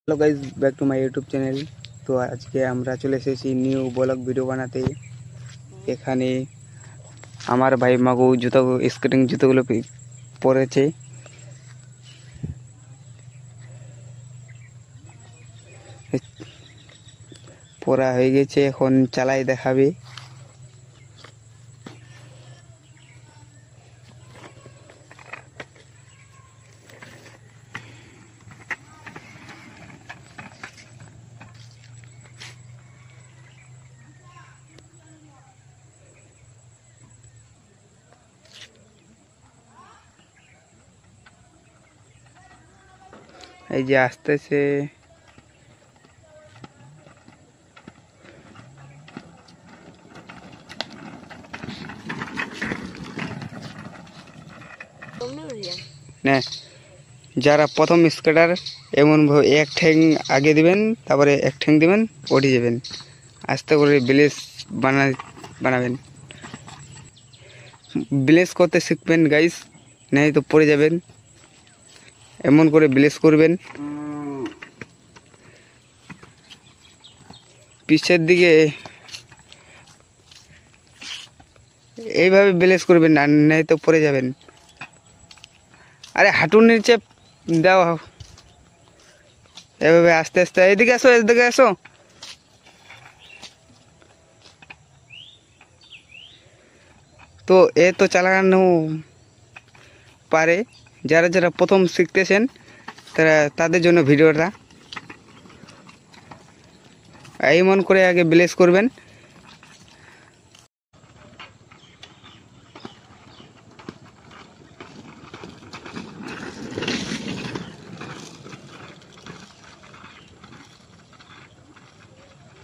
Hello guys, back to my YouTube channel. तो आज के আমরা চলে এসেছি নিউ ব্লগ ভিডিও বানাতে। এখানে আমার ভাই মাগো জুতো স্কেটিং জুতোগুলো পরেছে। পরা হয়ে গেছে, এখন চালাই দেখাবে। এই যে আসতেছে, না যারা প্রথম স্কেটার এমন এক ঠ্যাং আগে দিবেন, তারপরে এক ঠ্যাং দিবেন, উঠে যাবেন। আস্তে করে ব্লেস বানাবেন। ব্লেস করতে শিখবেন গাইস, নাই তো পড়ে যাবেন। এমন করে ব্লেস করবেন, পিছের দিকে এইভাবে ব্লেস করবেন, না নাই তো পড়ে যাবেন। আরে হাঁটুর নিচে দাও, এভাবে আস্তে আস্তে। এদিকে আসো, এদিকে আসো। তো এ তো চালানো পারে, যারা যারা প্রথম শিখতেছেন তাদের জন্য ভিডিওটা। এমন করে আগে ব্লেস করবেন।